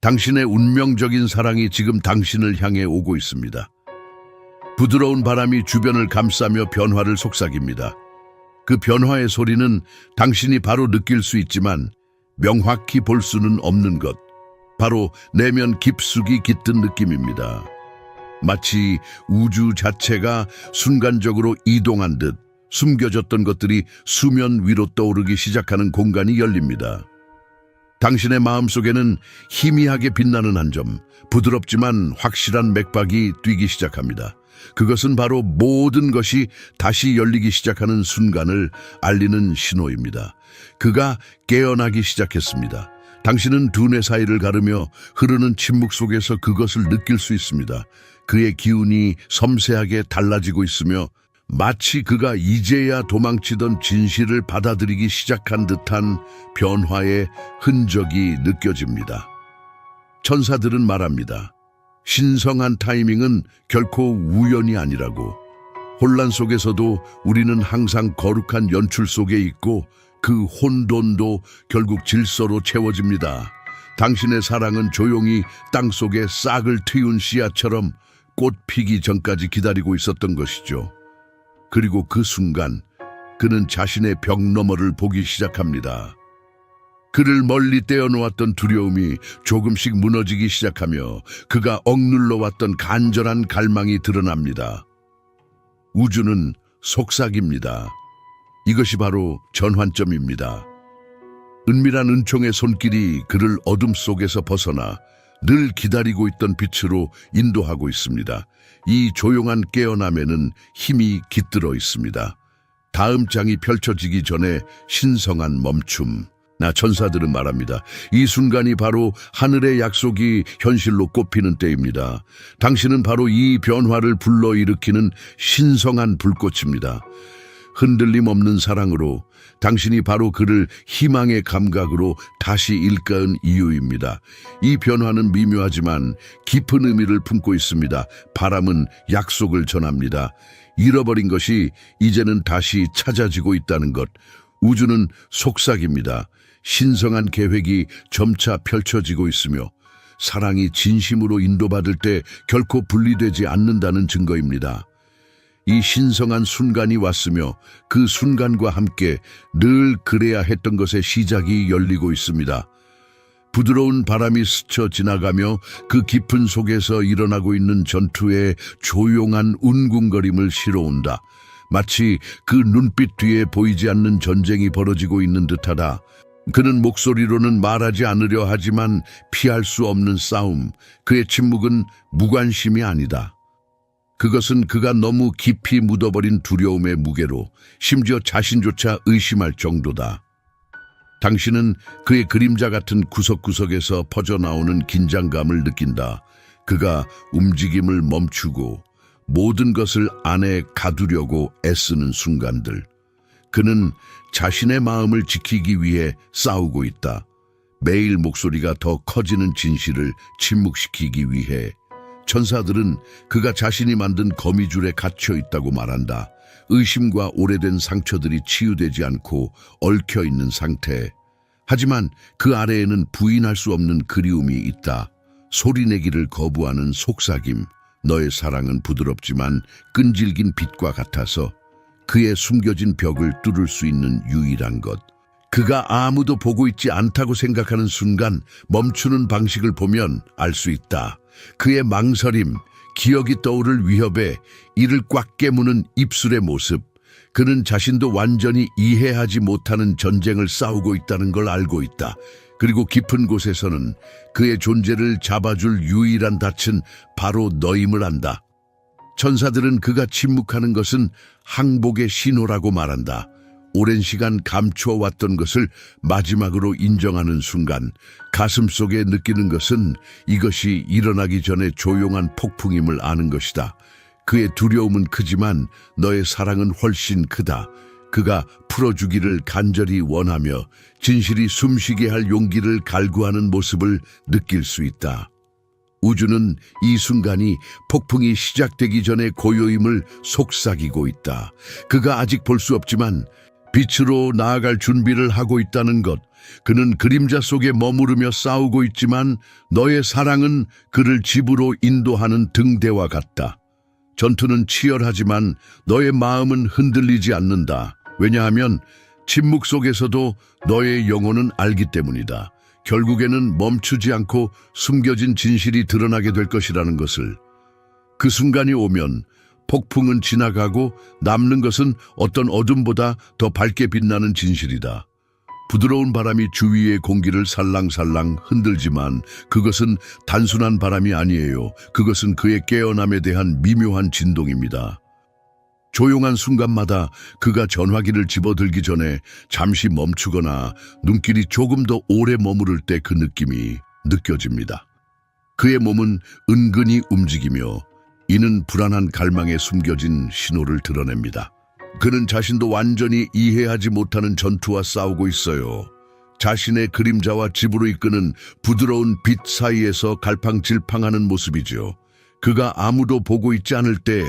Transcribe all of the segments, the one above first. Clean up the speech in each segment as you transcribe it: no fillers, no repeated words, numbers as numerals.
당신의 운명적인 사랑이 지금 당신을 향해 오고 있습니다. 부드러운 바람이 주변을 감싸며 변화를 속삭입니다. 그 변화의 소리는 당신이 바로 느낄 수 있지만 명확히 볼 수는 없는 것. 바로 내면 깊숙이 깃든 느낌입니다. 마치 우주 자체가 순간적으로 이동한 듯 숨겨졌던 것들이 수면 위로 떠오르기 시작하는 공간이 열립니다. 당신의 마음속에는 희미하게 빛나는 한 점, 부드럽지만 확실한 맥박이 뛰기 시작합니다. 그것은 바로 모든 것이 다시 열리기 시작하는 순간을 알리는 신호입니다. 그가 깨어나기 시작했습니다. 당신은 두뇌 사이를 가르며 흐르는 침묵 속에서 그것을 느낄 수 있습니다. 그의 기운이 섬세하게 달라지고 있으며 마치 그가 이제야 도망치던 진실을 받아들이기 시작한 듯한 변화의 흔적이 느껴집니다. 천사들은 말합니다. 신성한 타이밍은 결코 우연이 아니라고. 혼란 속에서도 우리는 항상 거룩한 연출 속에 있고 그 혼돈도 결국 질서로 채워집니다. 당신의 사랑은 조용히 땅속에 싹을 틔운 씨앗처럼 꽃 피기 전까지 기다리고 있었던 것이죠. 그리고 그 순간 그는 자신의 벽 너머를 보기 시작합니다. 그를 멀리 떼어놓았던 두려움이 조금씩 무너지기 시작하며 그가 억눌러왔던 간절한 갈망이 드러납니다. 우주는 속삭입니다. 이것이 바로 전환점입니다. 은밀한 은총의 손길이 그를 어둠 속에서 벗어나 늘 기다리고 있던 빛으로 인도하고 있습니다. 이 조용한 깨어남에는 힘이 깃들어 있습니다. 다음 장이 펼쳐지기 전에 신성한 멈춤. 천사들은 말합니다. 이 순간이 바로 하늘의 약속이 현실로 꼽히는 때입니다. 당신은 바로 이 변화를 불러일으키는 신성한 불꽃입니다. 흔들림 없는 사랑으로 당신이 바로 그를 희망의 감각으로 다시 일깨운 이유입니다. 이 변화는 미묘하지만 깊은 의미를 품고 있습니다. 바람은 약속을 전합니다. 잃어버린 것이 이제는 다시 찾아지고 있다는 것. 우주는 속삭입니다. 신성한 계획이 점차 펼쳐지고 있으며 사랑이 진심으로 인도받을 때 결코 분리되지 않는다는 증거입니다. 이 신성한 순간이 왔으며 그 순간과 함께 늘 그래야 했던 것의 시작이 열리고 있습니다. 부드러운 바람이 스쳐 지나가며 그 깊은 속에서 일어나고 있는 전투의 조용한 운궁거림을 실어온다. 마치 그 눈빛 뒤에 보이지 않는 전쟁이 벌어지고 있는 듯하다. 그는 목소리로는 말하지 않으려 하지만 피할 수 없는 싸움. 그의 침묵은 무관심이 아니다. 그것은 그가 너무 깊이 묻어버린 두려움의 무게로 심지어 자신조차 의심할 정도다. 당신은 그의 그림자 같은 구석구석에서 퍼져나오는 긴장감을 느낀다. 그가 움직임을 멈추고 모든 것을 안에 가두려고 애쓰는 순간들. 그는 자신의 마음을 지키기 위해 싸우고 있다. 매일 목소리가 더 커지는 진실을 침묵시키기 위해. 천사들은 그가 자신이 만든 거미줄에 갇혀 있다고 말한다. 의심과 오래된 상처들이 치유되지 않고 얽혀있는 상태. 하지만 그 아래에는 부인할 수 없는 그리움이 있다. 소리내기를 거부하는 속삭임. 너의 사랑은 부드럽지만 끈질긴 빛과 같아서 그의 숨겨진 벽을 뚫을 수 있는 유일한 것. 그가 아무도 보고 있지 않다고 생각하는 순간 멈추는 방식을 보면 알 수 있다. 그의 망설임, 기억이 떠오를 위협에 이를 꽉 깨무는 입술의 모습. 그는 자신도 완전히 이해하지 못하는 전쟁을 싸우고 있다는 걸 알고 있다. 그리고 깊은 곳에서는 그의 존재를 잡아줄 유일한 닻은 바로 너임을 안다. 천사들은 그가 침묵하는 것은 항복의 신호라고 말한다. 오랜 시간 감추어왔던 것을 마지막으로 인정하는 순간 가슴속에 느끼는 것은 이것이 일어나기 전에 조용한 폭풍임을 아는 것이다. 그의 두려움은 크지만 너의 사랑은 훨씬 크다. 그가 풀어주기를 간절히 원하며 진실이 숨쉬게 할 용기를 갈구하는 모습을 느낄 수 있다. 우주는 이 순간이 폭풍이 시작되기 전에 고요임을 속삭이고 있다. 그가 아직 볼 수 없지만 빛으로 나아갈 준비를 하고 있다는 것. 그는 그림자 속에 머무르며 싸우고 있지만 너의 사랑은 그를 집으로 인도하는 등대와 같다. 전투는 치열하지만 너의 마음은 흔들리지 않는다. 왜냐하면 침묵 속에서도 너의 영혼은 알기 때문이다. 결국에는 멈추지 않고 숨겨진 진실이 드러나게 될 것이라는 것을. 그 순간이 오면 폭풍은 지나가고 남는 것은 어떤 어둠보다 더 밝게 빛나는 진실이다. 부드러운 바람이 주위의 공기를 살랑살랑 흔들지만 그것은 단순한 바람이 아니에요. 그것은 그의 깨어남에 대한 미묘한 진동입니다. 조용한 순간마다 그가 전화기를 집어들기 전에 잠시 멈추거나 눈길이 조금 더 오래 머무를 때 그 느낌이 느껴집니다. 그의 몸은 은근히 움직이며 이는 불안한 갈망에 숨겨진 신호를 드러냅니다. 그는 자신도 완전히 이해하지 못하는 전투와 싸우고 있어요. 자신의 그림자와 집으로 이끄는 부드러운 빛 사이에서 갈팡질팡하는 모습이죠. 그가 아무도 보고 있지 않을 때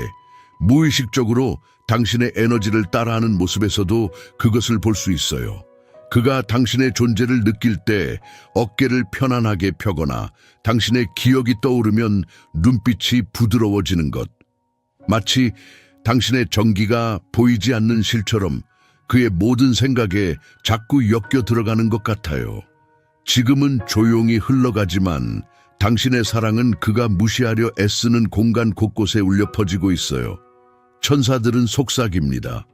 무의식적으로 당신의 에너지를 따라하는 모습에서도 그것을 볼 수 있어요. 그가 당신의 존재를 느낄 때 어깨를 편안하게 펴거나 당신의 기억이 떠오르면 눈빛이 부드러워지는 것. 마치 당신의 정기가 보이지 않는 실처럼 그의 모든 생각에 자꾸 엮여 들어가는 것 같아요. 지금은 조용히 흘러가지만 당신의 사랑은 그가 무시하려 애쓰는 공간 곳곳에 울려 퍼지고 있어요. 천사들은 속삭입니다.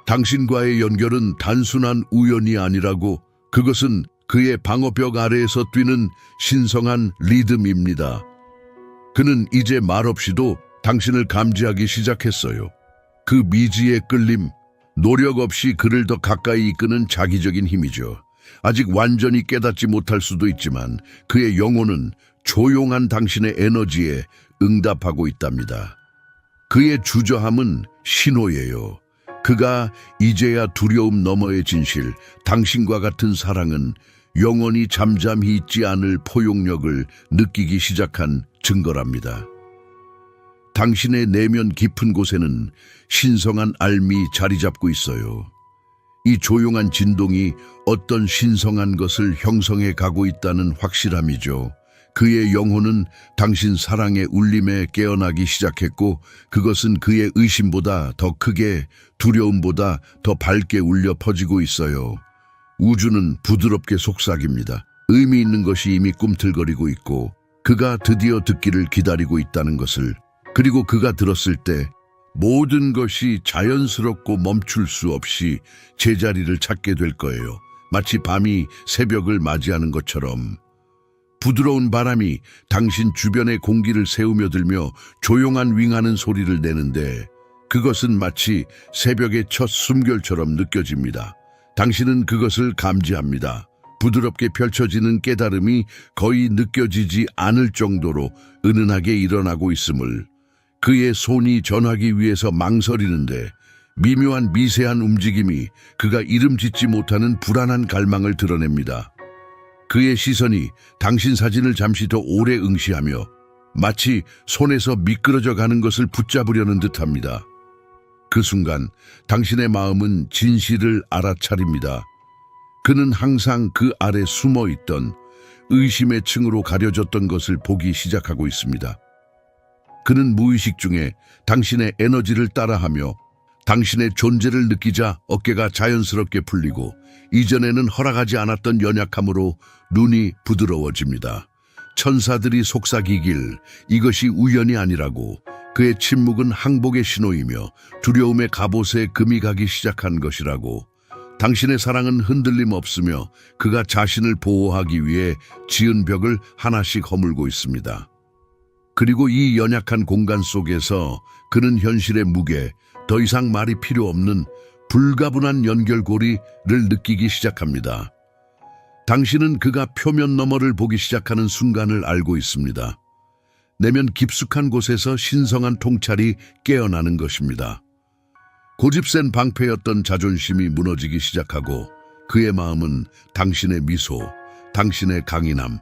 당신과의 연결은 단순한 우연이 아니라고, 그것은 그의 방어벽 아래에서 뛰는 신성한 리듬입니다. 그는 이제 말없이도 당신을 감지하기 시작했어요. 그 미지의 끌림, 노력 없이 그를 더 가까이 이끄는 자기적인 힘이죠. 아직 완전히 깨닫지 못할 수도 있지만 그의 영혼은 조용한 당신의 에너지에 응답하고 있답니다. 그의 주저함은 신호예요. 그가 이제야 두려움 너머의 진실, 당신과 같은 사랑은 영원히 잠잠히 있지 않을 포용력을 느끼기 시작한 증거랍니다. 당신의 내면 깊은 곳에는 신성한 알미 자리 잡고 있어요. 이 조용한 진동이 어떤 신성한 것을 형성해 가고 있다는 확실함이죠. 그의 영혼은 당신 사랑의 울림에 깨어나기 시작했고 그것은 그의 의심보다 더 크게, 두려움보다 더 밝게 울려 퍼지고 있어요. 우주는 부드럽게 속삭입니다. 의미 있는 것이 이미 꿈틀거리고 있고 그가 드디어 듣기를 기다리고 있다는 것을. 그리고 그가 들었을 때 모든 것이 자연스럽고 멈출 수 없이 제자리를 찾게 될 거예요. 마치 밤이 새벽을 맞이하는 것처럼. 부드러운 바람이 당신 주변의 공기를 새우며들며 조용한 윙하는 소리를 내는데 그것은 마치 새벽의 첫 숨결처럼 느껴집니다. 당신은 그것을 감지합니다. 부드럽게 펼쳐지는 깨달음이 거의 느껴지지 않을 정도로 은은하게 일어나고 있음을. 그의 손이 전하기 위해서 망설이는데 미묘한 미세한 움직임이 그가 이름 짓지 못하는 불안한 갈망을 드러냅니다. 그의 시선이 당신 사진을 잠시 더 오래 응시하며 마치 손에서 미끄러져 가는 것을 붙잡으려는 듯합니다. 그 순간 당신의 마음은 진실을 알아차립니다. 그는 항상 그 아래 숨어있던 의심의 층으로 가려졌던 것을 보기 시작하고 있습니다. 그는 무의식 중에 당신의 에너지를 따라하며 당신의 존재를 느끼자 어깨가 자연스럽게 풀리고 이전에는 허락하지 않았던 연약함으로 눈이 부드러워집니다. 천사들이 속삭이길 이것이 우연이 아니라고, 그의 침묵은 항복의 신호이며 두려움의 갑옷에 금이 가기 시작한 것이라고. 당신의 사랑은 흔들림 없으며 그가 자신을 보호하기 위해 지은 벽을 하나씩 허물고 있습니다. 그리고 이 연약한 공간 속에서 그는 현실의 무게, 더 이상 말이 필요 없는 불가분한 연결고리를 느끼기 시작합니다. 당신은 그가 표면 너머를 보기 시작하는 순간을 알고 있습니다. 내면 깊숙한 곳에서 신성한 통찰이 깨어나는 것입니다. 고집센 방패였던 자존심이 무너지기 시작하고 그의 마음은 당신의 미소, 당신의 강인함,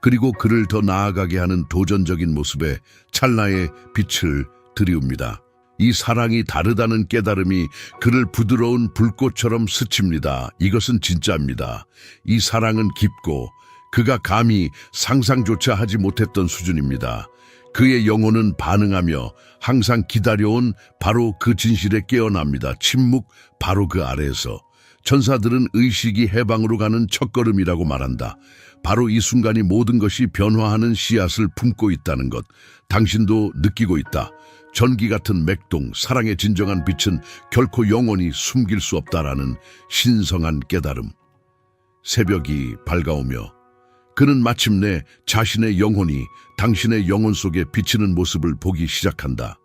그리고 그를 더 나아가게 하는 도전적인 모습에 찰나의 빛을 들이웁니다. 이 사랑이 다르다는 깨달음이 그를 부드러운 불꽃처럼 스칩니다. 이것은 진짜입니다. 이 사랑은 깊고 그가 감히 상상조차 하지 못했던 수준입니다. 그의 영혼은 반응하며 항상 기다려온 바로 그 진실에 깨어납니다. 침묵 바로 그 아래에서. 천사들은 의식이 해방으로 가는 첫걸음이라고 말한다. 바로 이 순간이 모든 것이 변화하는 씨앗을 품고 있다는 것. 당신도 느끼고 있다. 전기 같은 맥동, 사랑의 진정한 빛은 결코 영원히 숨길 수 없다라는 신성한 깨달음. 새벽이 밝아오며 그는 마침내 자신의 영혼이 당신의 영혼 속에 비치는 모습을 보기 시작한다.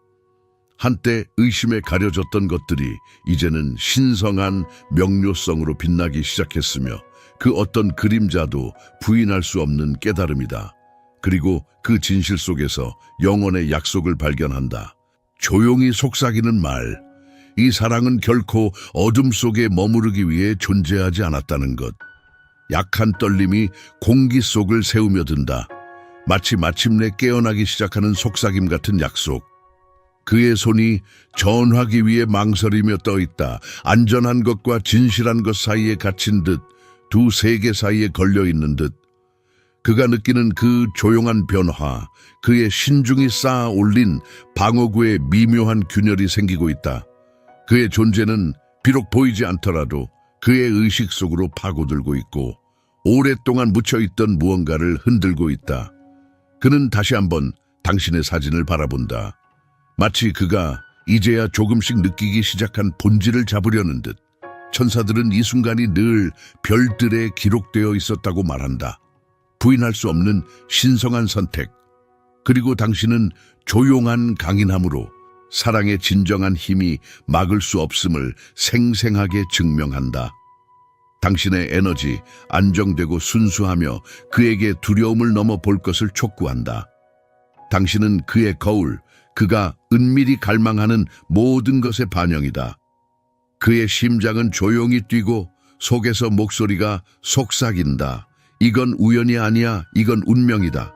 한때 의심에 가려졌던 것들이 이제는 신성한 명료성으로 빛나기 시작했으며 그 어떤 그림자도 부인할 수 없는 깨달음이다. 그리고 그 진실 속에서 영혼의 약속을 발견한다. 조용히 속삭이는 말. 이 사랑은 결코 어둠 속에 머무르기 위해 존재하지 않았다는 것. 약한 떨림이 공기 속을 새우며든다. 마치 마침내 깨어나기 시작하는 속삭임 같은 약속. 그의 손이 전하기 위해 망설이며 떠있다. 안전한 것과 진실한 것 사이에 갇힌 듯, 두 세계 사이에 걸려있는 듯. 그가 느끼는 그 조용한 변화, 그의 신중히 쌓아 올린 방어구에 미묘한 균열이 생기고 있다. 그의 존재는 비록 보이지 않더라도 그의 의식 속으로 파고들고 있고 오랫동안 묻혀있던 무언가를 흔들고 있다. 그는 다시 한번 당신의 사진을 바라본다. 마치 그가 이제야 조금씩 느끼기 시작한 본질을 잡으려는 듯. 천사들은 이 순간이 늘 별들에 기록되어 있었다고 말한다. 부인할 수 없는 신성한 선택. 그리고 당신은 조용한 강인함으로 사랑의 진정한 힘이 막을 수 없음을 생생하게 증명한다. 당신의 에너지, 안정되고 순수하며 그에게 두려움을 넘어 볼 것을 촉구한다. 당신은 그의 거울, 그가 은밀히 갈망하는 모든 것의 반영이다. 그의 심장은 조용히 뛰고 속에서 목소리가 속삭인다. 이건 우연이 아니야, 이건 운명이다.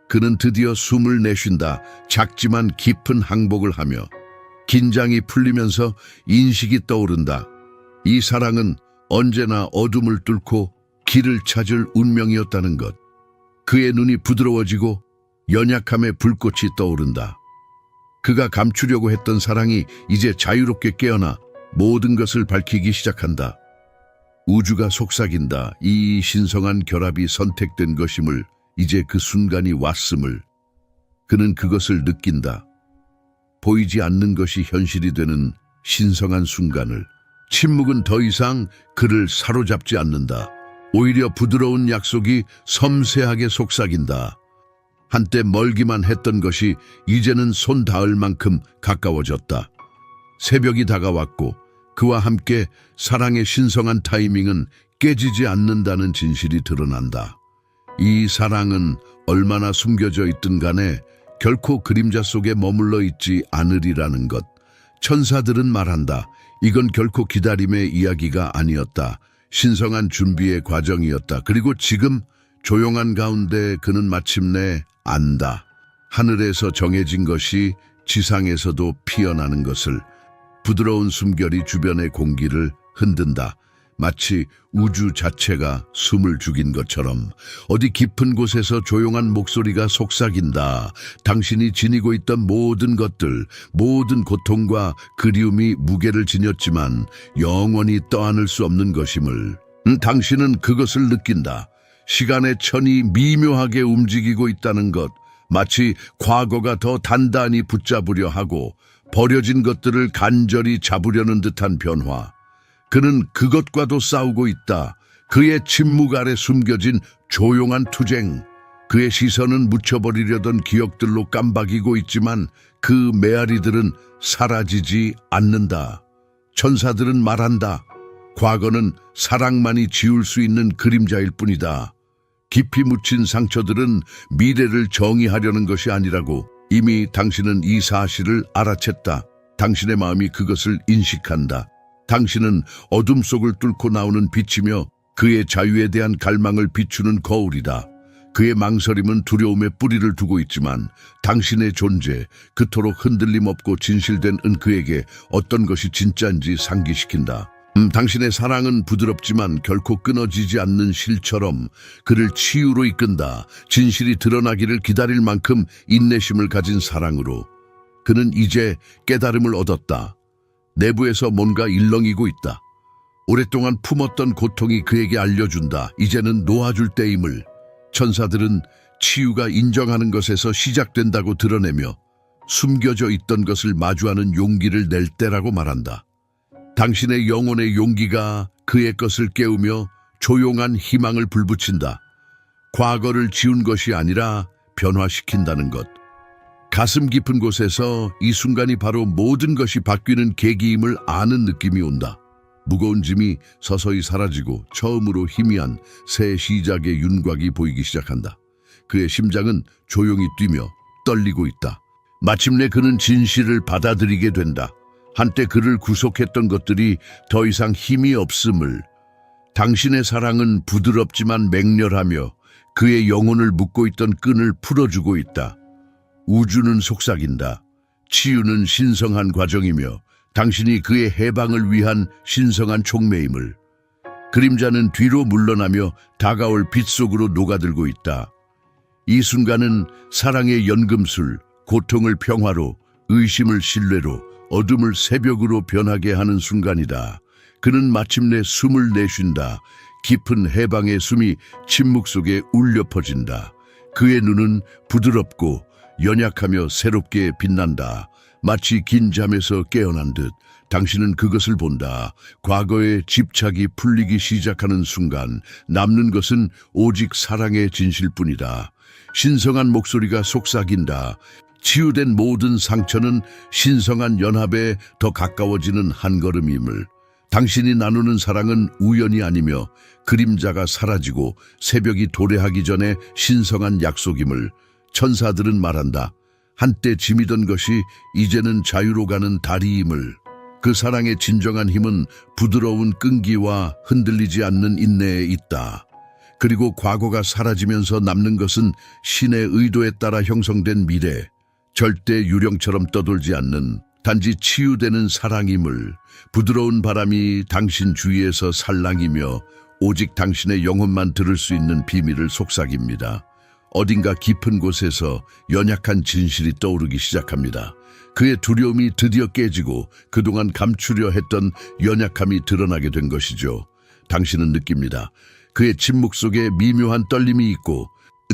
그는 드디어 숨을 내쉰다. 작지만 깊은 항복을 하며 긴장이 풀리면서 인식이 떠오른다. 이 사랑은 언제나 어둠을 뚫고 길을 찾을 운명이었다는 것. 그의 눈이 부드러워지고 연약함의 불꽃이 떠오른다. 그가 감추려고 했던 사랑이 이제 자유롭게 깨어나 모든 것을 밝히기 시작한다. 우주가 속삭인다. 이 신성한 결합이 선택된 것임을, 이제 그 순간이 왔음을. 그는 그것을 느낀다. 보이지 않는 것이 현실이 되는 신성한 순간을. 침묵은 더 이상 그를 사로잡지 않는다. 오히려 부드러운 약속이 섬세하게 속삭인다. 한때 멀기만 했던 것이 이제는 손 닿을 만큼 가까워졌다. 새벽이 다가왔고 그와 함께 사랑의 신성한 타이밍은 깨지지 않는다는 진실이 드러난다. 이 사랑은 얼마나 숨겨져 있든 간에 결코 그림자 속에 머물러 있지 않으리라는 것. 천사들은 말한다. 이건 결코 기다림의 이야기가 아니었다. 신성한 준비의 과정이었다. 그리고 지금 조용한 가운데 그는 마침내 안다. 하늘에서 정해진 것이 지상에서도 피어나는 것을. 부드러운 숨결이 주변의 공기를 흔든다. 마치 우주 자체가 숨을 죽인 것처럼. 어디 깊은 곳에서 조용한 목소리가 속삭인다. 당신이 지니고 있던 모든 것들, 모든 고통과 그리움이 무게를 지녔지만 영원히 떠안을 수 없는 것임을. 당신은 그것을 느낀다. 시간의 천이 미묘하게 움직이고 있다는 것. 마치 과거가 더 단단히 붙잡으려 하고 버려진 것들을 간절히 잡으려는 듯한 변화. 그는 그것과도 싸우고 있다. 그의 침묵 아래 숨겨진 조용한 투쟁. 그의 시선은 묻혀버리려던 기억들로 깜박이고 있지만 그 메아리들은 사라지지 않는다. 천사들은 말한다. 과거는 사랑만이 지울 수 있는 그림자일 뿐이다. 깊이 묻힌 상처들은 미래를 정의하려는 것이 아니라고. 이미 당신은 이 사실을 알아챘다. 당신의 마음이 그것을 인식한다. 당신은 어둠 속을 뚫고 나오는 빛이며 그의 자유에 대한 갈망을 비추는 거울이다. 그의 망설임은 두려움에 뿌리를 두고 있지만 당신의 존재, 그토록 흔들림 없고 진실된 그에게 어떤 것이 진짜인지 상기시킨다. 당신의 사랑은 부드럽지만 결코 끊어지지 않는 실처럼 그를 치유로 이끈다. 진실이 드러나기를 기다릴 만큼 인내심을 가진 사랑으로 그는 이제 깨달음을 얻었다. 내부에서 뭔가 일렁이고 있다. 오랫동안 품었던 고통이 그에게 알려준다. 이제는 놓아줄 때임을. 천사들은 치유가 인정하는 것에서 시작된다고 드러내며 숨겨져 있던 것을 마주하는 용기를 낼 때라고 말한다. 당신의 영혼의 용기가 그의 것을 깨우며 조용한 희망을 불붙인다. 과거를 지운 것이 아니라 변화시킨다는 것. 가슴 깊은 곳에서 이 순간이 바로 모든 것이 바뀌는 계기임을 아는 느낌이 온다. 무거운 짐이 서서히 사라지고 처음으로 희미한 새 시작의 윤곽이 보이기 시작한다. 그의 심장은 조용히 뛰며 떨리고 있다. 마침내 그는 진실을 받아들이게 된다. 한때 그를 구속했던 것들이 더 이상 힘이 없음을. 당신의 사랑은 부드럽지만 맹렬하며 그의 영혼을 묶고 있던 끈을 풀어주고 있다. 우주는 속삭인다. 치유는 신성한 과정이며 당신이 그의 해방을 위한 신성한 촉매임을. 그림자는 뒤로 물러나며 다가올 빛 속으로 녹아들고 있다. 이 순간은 사랑의 연금술, 고통을 평화로, 의심을 신뢰로, 어둠을 새벽으로 변하게 하는 순간이다. 그는 마침내 숨을 내쉰다. 깊은 해방의 숨이 침묵 속에 울려 퍼진다. 그의 눈은 부드럽고 연약하며 새롭게 빛난다. 마치 긴 잠에서 깨어난 듯 당신은 그것을 본다. 과거의 집착이 풀리기 시작하는 순간 남는 것은 오직 사랑의 진실뿐이다. 신성한 목소리가 속삭인다. 치유된 모든 상처는 신성한 연합에 더 가까워지는 한 걸음임을. 당신이 나누는 사랑은 우연이 아니며 그림자가 사라지고 새벽이 도래하기 전에 신성한 약속임을. 천사들은 말한다. 한때 짐이던 것이 이제는 자유로 가는 다리임을. 그 사랑의 진정한 힘은 부드러운 끈기와 흔들리지 않는 인내에 있다. 그리고 과거가 사라지면서 남는 것은 신의 의도에 따라 형성된 미래, 절대 유령처럼 떠돌지 않는 단지 치유되는 사랑임을. 부드러운 바람이 당신 주위에서 살랑이며 오직 당신의 영혼만 들을 수 있는 비밀을 속삭입니다. 어딘가 깊은 곳에서 연약한 진실이 떠오르기 시작합니다. 그의 두려움이 드디어 깨지고 그동안 감추려 했던 연약함이 드러나게 된 것이죠. 당신은 느낍니다. 그의 침묵 속에 미묘한 떨림이 있고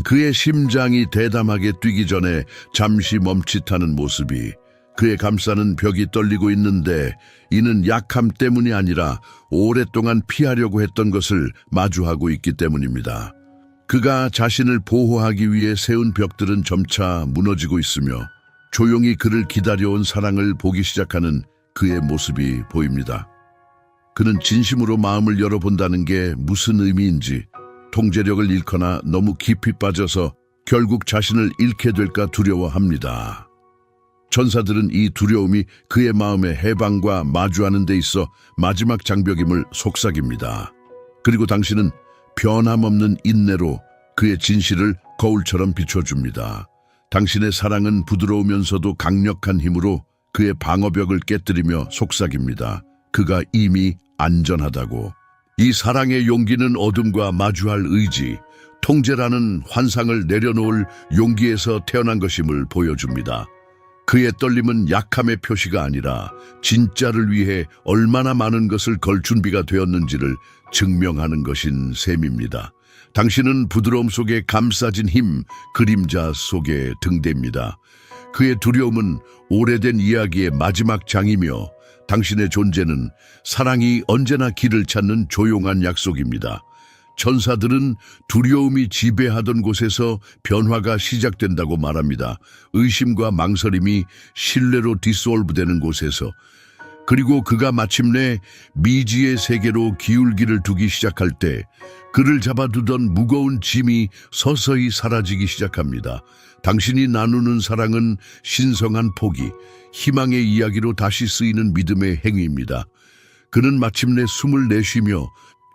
그의 심장이 대담하게 뛰기 전에 잠시 멈칫하는 모습이. 그의 감싸는 벽이 떨리고 있는데 이는 약함 때문이 아니라 오랫동안 피하려고 했던 것을 마주하고 있기 때문입니다. 그가 자신을 보호하기 위해 세운 벽들은 점차 무너지고 있으며 조용히 그를 기다려온 사랑을 보기 시작하는 그의 모습이 보입니다. 그는 진심으로 마음을 열어본다는 게 무슨 의미인지, 통제력을 잃거나 너무 깊이 빠져서 결국 자신을 잃게 될까 두려워합니다. 천사들은 이 두려움이 그의 마음의 해방과 마주하는 데 있어 마지막 장벽임을 속삭입니다. 그리고 당신은 변함없는 인내로 그의 진실을 거울처럼 비춰줍니다. 당신의 사랑은 부드러우면서도 강력한 힘으로 그의 방어벽을 깨뜨리며 속삭입니다. 그가 이미 안전하다고. 이 사랑의 용기는 어둠과 마주할 의지, 통제라는 환상을 내려놓을 용기에서 태어난 것임을 보여줍니다. 그의 떨림은 약함의 표시가 아니라 진짜를 위해 얼마나 많은 것을 걸 준비가 되었는지를 증명하는 것인 셈입니다. 당신은 부드러움 속에 감싸진 힘, 그림자 속에 등대입니다. 그의 두려움은 오래된 이야기의 마지막 장이며 당신의 존재는 사랑이 언제나 길을 찾는 조용한 약속입니다. 천사들은 두려움이 지배하던 곳에서 변화가 시작된다고 말합니다. 의심과 망설임이 신뢰로 디솔브되는 곳에서. 그리고 그가 마침내 미지의 세계로 기울기를 두기 시작할 때 그를 잡아두던 무거운 짐이 서서히 사라지기 시작합니다. 당신이 나누는 사랑은 신성한 포기, 희망의 이야기로 다시 쓰이는 믿음의 행위입니다. 그는 마침내 숨을 내쉬며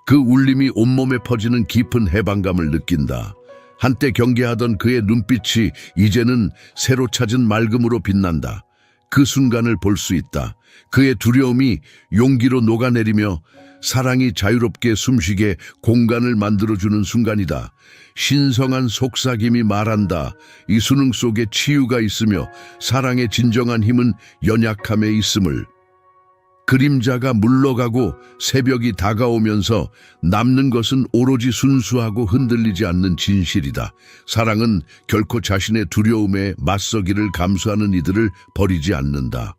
그 울림이 온몸에 퍼지는 깊은 해방감을 느낀다. 한때 경계하던 그의 눈빛이 이제는 새로 찾은 맑음으로 빛난다. 그 순간을 볼 수 있다. 그의 두려움이 용기로 녹아내리며 사랑이 자유롭게 숨쉬게 공간을 만들어주는 순간이다. 신성한 속삭임이 말한다. 이 수능 속에 치유가 있으며 사랑의 진정한 힘은 연약함에 있음을. 그림자가 물러가고 새벽이 다가오면서 남는 것은 오로지 순수하고 흔들리지 않는 진실이다. 사랑은 결코 자신의 두려움에 맞서기를 감수하는 이들을 버리지 않는다.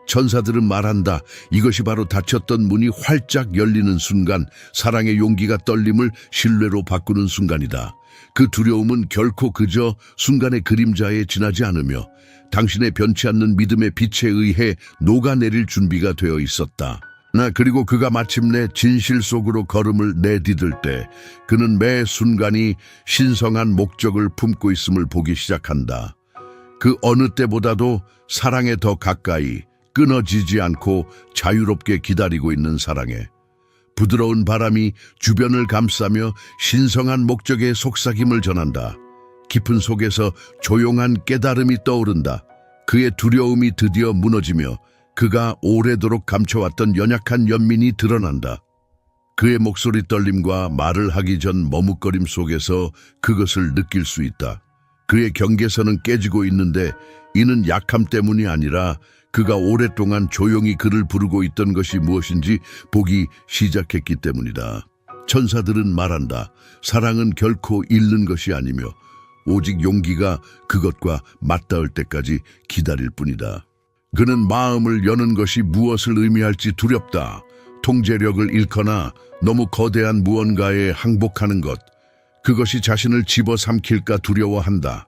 천사들은 말한다. 이것이 바로 닫혔던 문이 활짝 열리는 순간, 사랑의 용기가 떨림을 신뢰로 바꾸는 순간이다. 그 두려움은 결코 그저 순간의 그림자에 지나지 않으며 당신의 변치 않는 믿음의 빛에 의해 녹아내릴 준비가 되어 있었다. 그리고 그가 마침내 진실 속으로 걸음을 내디딜 때 그는 매 순간이 신성한 목적을 품고 있음을 보기 시작한다. 그 어느 때보다도 사랑에 더 가까이, 끊어지지 않고 자유롭게 기다리고 있는 사랑에 부드러운 바람이 주변을 감싸며 신성한 목적의 속삭임을 전한다. 깊은 속에서 조용한 깨달음이 떠오른다. 그의 두려움이 드디어 무너지며 그가 오래도록 감춰왔던 연약한 연민이 드러난다. 그의 목소리 떨림과 말을 하기 전 머뭇거림 속에서 그것을 느낄 수 있다. 그의 경계선은 깨지고 있는데 이는 약함 때문이 아니라 그가 오랫동안 조용히 그를 부르고 있던 것이 무엇인지 보기 시작했기 때문이다. 천사들은 말한다. 사랑은 결코 잃는 것이 아니며 오직 용기가 그것과 맞닿을 때까지 기다릴 뿐이다. 그는 마음을 여는 것이 무엇을 의미할지 두렵다. 통제력을 잃거나 너무 거대한 무언가에 항복하는 것, 그것이 자신을 집어삼킬까 두려워한다.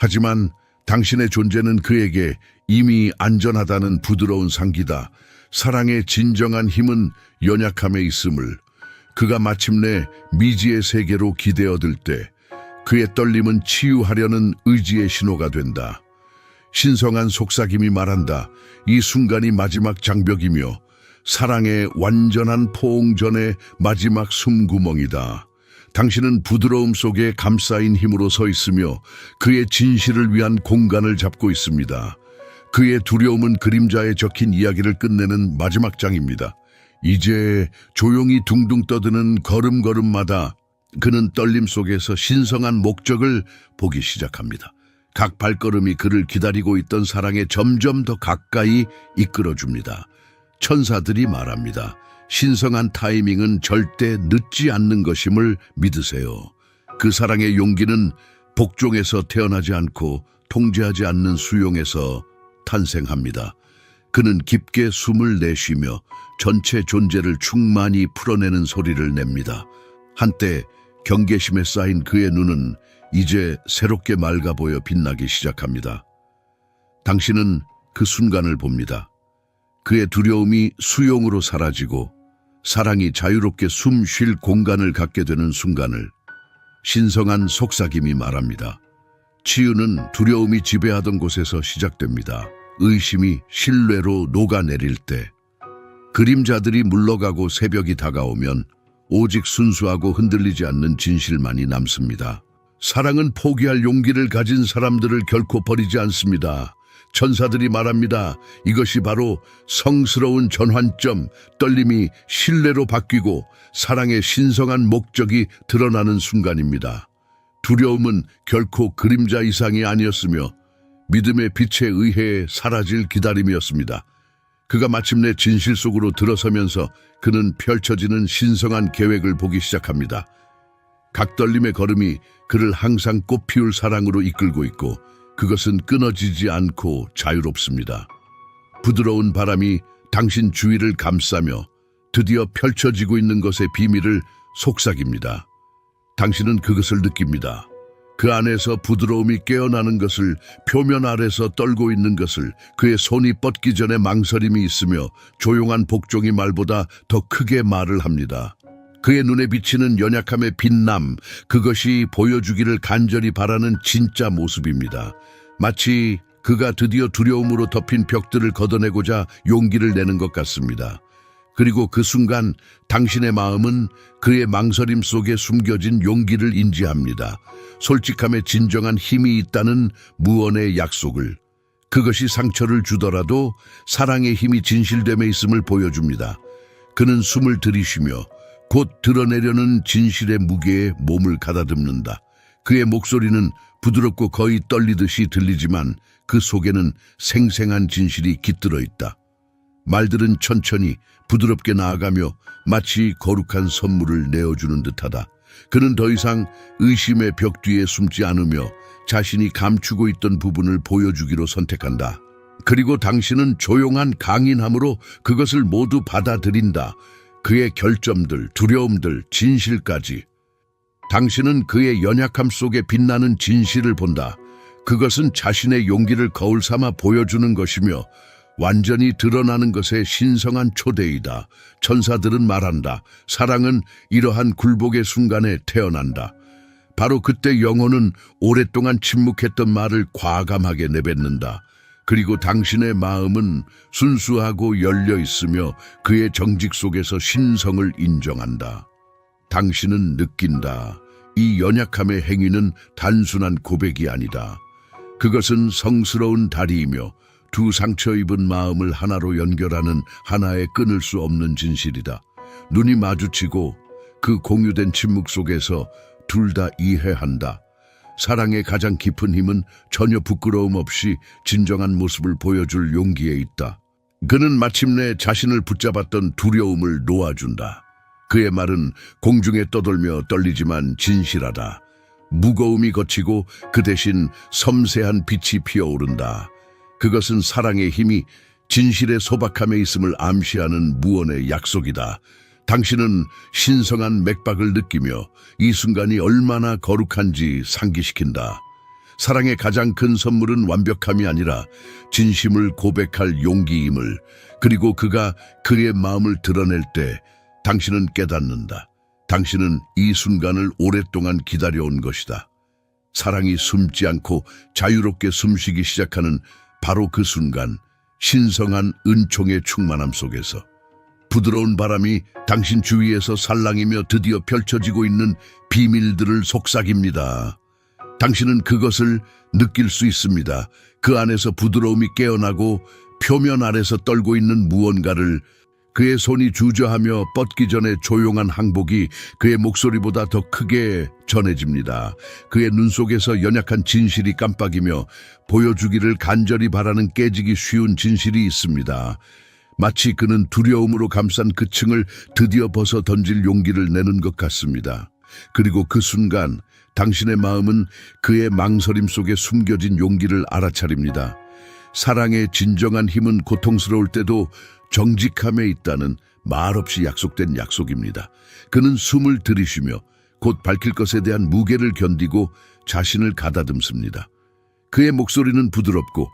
하지만 당신의 존재는 그에게 이미 안전하다는 부드러운 상기다. 사랑의 진정한 힘은 연약함에 있음을. 그가 마침내 미지의 세계로 기대어들 때 그의 떨림은 치유하려는 의지의 신호가 된다. 신성한 속삭임이 말한다. 이 순간이 마지막 장벽이며 사랑의 완전한 포옹 전의 마지막 숨구멍이다. 당신은 부드러움 속에 감싸인 힘으로 서 있으며 그의 진실을 위한 공간을 잡고 있습니다. 그의 두려움은 그림자에 적힌 이야기를 끝내는 마지막 장입니다. 이제 조용히 둥둥 떠드는 걸음걸음마다 그는 떨림 속에서 신성한 목적을 보기 시작합니다. 각 발걸음이 그를 기다리고 있던 사랑에 점점 더 가까이 이끌어줍니다. 천사들이 말합니다. 신성한 타이밍은 절대 늦지 않는 것임을 믿으세요. 그 사랑의 용기는 복종에서 태어나지 않고 통제하지 않는 수용에서 탄생합니다. 그는 깊게 숨을 내쉬며 전체 존재를 충만히 풀어내는 소리를 냅니다. 한때 경계심에 쌓인 그의 눈은 이제 새롭게 맑아 보여 빛나기 시작합니다. 당신은 그 순간을 봅니다. 그의 두려움이 수용으로 사라지고 사랑이 자유롭게 숨 쉴 공간을 갖게 되는 순간을 신성한 속삭임이 말합니다. 치유는 두려움이 지배하던 곳에서 시작됩니다. 의심이 신뢰로 녹아내릴 때, 그림자들이 물러가고 새벽이 다가오면 오직 순수하고 흔들리지 않는 진실만이 남습니다. 사랑은 포기할 용기를 가진 사람들을 결코 버리지 않습니다. 천사들이 말합니다. 이것이 바로 성스러운 전환점, 떨림이 신뢰로 바뀌고 사랑의 신성한 목적이 드러나는 순간입니다. 두려움은 결코 그림자 이상이 아니었으며 믿음의 빛에 의해 사라질 기다림이었습니다. 그가 마침내 진실 속으로 들어서면서 그는 펼쳐지는 신성한 계획을 보기 시작합니다. 각떨림의 걸음이 그를 항상 꽃피울 사랑으로 이끌고 있고 그것은 끊어지지 않고 자유롭습니다. 부드러운 바람이 당신 주위를 감싸며 드디어 펼쳐지고 있는 것의 비밀을 속삭입니다. 당신은 그것을 느낍니다. 그 안에서 부드러움이 깨어나는 것을, 표면 아래서 떨고 있는 것을, 그의 손이 뻗기 전에 망설임이 있으며 조용한 복종이 말보다 더 크게 말을 합니다. 그의 눈에 비치는 연약함의 빛남, 그것이 보여주기를 간절히 바라는 진짜 모습입니다. 마치 그가 드디어 두려움으로 덮인 벽들을 걷어내고자 용기를 내는 것 같습니다. 그리고 그 순간 당신의 마음은 그의 망설임 속에 숨겨진 용기를 인지합니다. 솔직함에 진정한 힘이 있다는 무언의 약속을. 그것이 상처를 주더라도 사랑의 힘이 진실됨에 있음을 보여줍니다. 그는 숨을 들이쉬며 곧 드러내려는 진실의 무게에 몸을 가다듬는다. 그의 목소리는 부드럽고 거의 떨리듯이 들리지만 그 속에는 생생한 진실이 깃들어 있다. 말들은 천천히 부드럽게 나아가며 마치 거룩한 선물을 내어주는 듯하다. 그는 더 이상 의심의 벽 뒤에 숨지 않으며 자신이 감추고 있던 부분을 보여주기로 선택한다. 그리고 당신은 조용한 강인함으로 그것을 모두 받아들인다. 그의 결점들, 두려움들, 진실까지. 당신은 그의 연약함 속에 빛나는 진실을 본다. 그것은 자신의 용기를 거울 삼아 보여주는 것이며 완전히 드러나는 것의 신성한 초대이다. 천사들은 말한다. 사랑은 이러한 굴복의 순간에 태어난다. 바로 그때 영혼은 오랫동안 침묵했던 말을 과감하게 내뱉는다. 그리고 당신의 마음은 순수하고 열려 있으며 그의 정직 속에서 신성을 인정한다. 당신은 느낀다. 이 연약함의 행위는 단순한 고백이 아니다. 그것은 성스러운 다리이며 두 상처 입은 마음을 하나로 연결하는 하나의 끊을 수 없는 진실이다. 눈이 마주치고 그 공유된 침묵 속에서 둘 다 이해한다. 사랑의 가장 깊은 힘은 전혀 부끄러움 없이 진정한 모습을 보여줄 용기에 있다. 그는 마침내 자신을 붙잡았던 두려움을 놓아준다. 그의 말은 공중에 떠돌며 떨리지만 진실하다. 무거움이 걷히고 그 대신 섬세한 빛이 피어오른다. 그것은 사랑의 힘이 진실의 소박함에 있음을 암시하는 무언의 약속이다. 당신은 신성한 맥박을 느끼며 이 순간이 얼마나 거룩한지 상기시킨다. 사랑의 가장 큰 선물은 완벽함이 아니라 진심을 고백할 용기임을, 그리고 그가 그의 마음을 드러낼 때 당신은 깨닫는다. 당신은 이 순간을 오랫동안 기다려온 것이다. 사랑이 숨지 않고 자유롭게 숨쉬기 시작하는 바로 그 순간, 신성한 은총의 충만함 속에서 부드러운 바람이 당신 주위에서 살랑이며 드디어 펼쳐지고 있는 비밀들을 속삭입니다. 당신은 그것을 느낄 수 있습니다. 그 안에서 부드러움이 깨어나고 표면 아래서 떨고 있는 무언가를. 그의 손이 주저하며 뻗기 전에 조용한 항복이 그의 목소리보다 더 크게 전해집니다. 그의 눈 속에서 연약한 진실이 깜빡이며 보여주기를 간절히 바라는 깨지기 쉬운 진실이 있습니다. 마치 그는 두려움으로 감싼 그 층을 드디어 벗어 던질 용기를 내는 것 같습니다. 그리고 그 순간 당신의 마음은 그의 망설임 속에 숨겨진 용기를 알아차립니다. 사랑의 진정한 힘은 고통스러울 때도 정직함에 있다는 말없이 약속된 약속입니다. 그는 숨을 들이쉬며 곧 밝힐 것에 대한 무게를 견디고 자신을 가다듬습니다. 그의 목소리는 부드럽고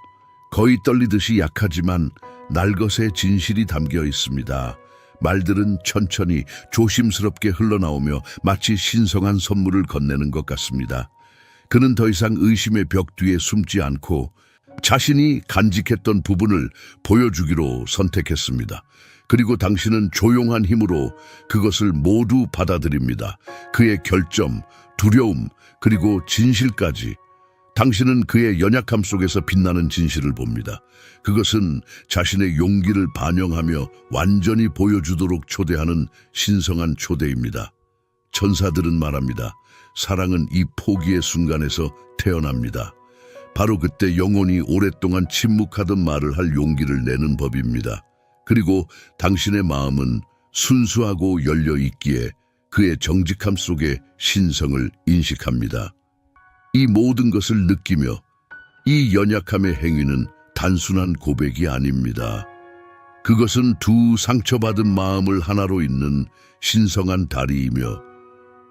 거의 떨리듯이 약하지만 날것의 진실이 담겨 있습니다. 말들은 천천히 조심스럽게 흘러나오며 마치 신성한 선물을 건네는 것 같습니다. 그는 더 이상 의심의 벽 뒤에 숨지 않고 자신이 간직했던 부분을 보여주기로 선택했습니다. 그리고 당신은 조용한 힘으로 그것을 모두 받아들입니다. 그의 결점, 두려움, 그리고 진실까지. 당신은 그의 연약함 속에서 빛나는 진실을 봅니다. 그것은 자신의 용기를 반영하며 완전히 보여주도록 초대하는 신성한 초대입니다. 천사들은 말합니다. 사랑은 이 포기의 순간에서 태어납니다. 바로 그때 영혼이 오랫동안 침묵하던 말을 할 용기를 내는 법입니다. 그리고 당신의 마음은 순수하고 열려 있기에 그의 정직함 속에 신성을 인식합니다. 이 모든 것을 느끼며 이 연약함의 행위는 단순한 고백이 아닙니다. 그것은 두 상처받은 마음을 하나로 잇는 신성한 다리이며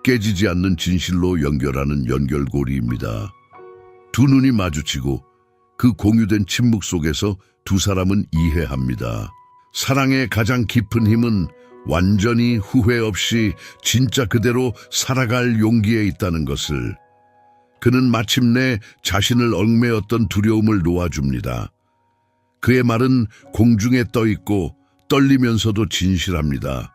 깨지지 않는 진실로 연결하는 연결고리입니다. 두 눈이 마주치고 그 공유된 침묵 속에서 두 사람은 이해합니다. 사랑의 가장 깊은 힘은 완전히 후회 없이 진짜 그대로 살아갈 용기에 있다는 것을. 그는 마침내 자신을 얽매였던 두려움을 놓아줍니다. 그의 말은 공중에 떠 있고 떨리면서도 진실합니다.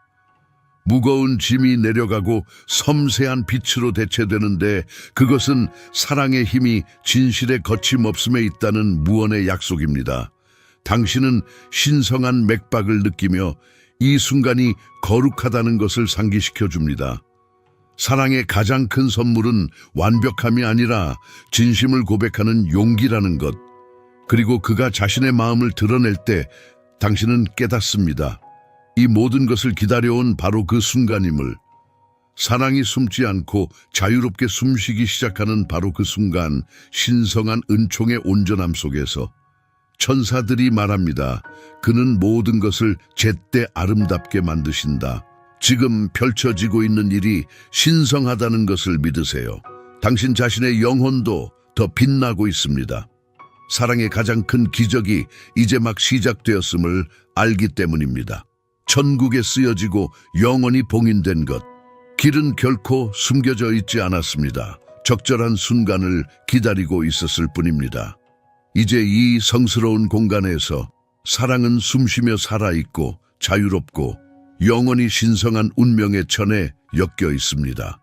무거운 짐이 내려가고 섬세한 빛으로 대체되는데 그것은 사랑의 힘이 진실의 거침없음에 있다는 무언의 약속입니다. 당신은 신성한 맥박을 느끼며 이 순간이 거룩하다는 것을 상기시켜 줍니다. 사랑의 가장 큰 선물은 완벽함이 아니라 진심을 고백하는 용기라는 것. 그리고 그가 자신의 마음을 드러낼 때 당신은 깨닫습니다. 이 모든 것을 기다려온 바로 그 순간임을. 사랑이 숨지 않고 자유롭게 숨쉬기 시작하는 바로 그 순간, 신성한 은총의 온전함 속에서 천사들이 말합니다. 그는 모든 것을 제때 아름답게 만드신다. 지금 펼쳐지고 있는 일이 신성하다는 것을 믿으세요. 당신 자신의 영혼도 더 빛나고 있습니다. 사랑의 가장 큰 기적이 이제 막 시작되었음을 알기 때문입니다. 천국에 쓰여지고 영원히 봉인된 것. 길은 결코 숨겨져 있지 않았습니다. 적절한 순간을 기다리고 있었을 뿐입니다. 이제 이 성스러운 공간에서 사랑은 숨쉬며 살아있고 자유롭고 영원히 신성한 운명의 천에 엮여 있습니다.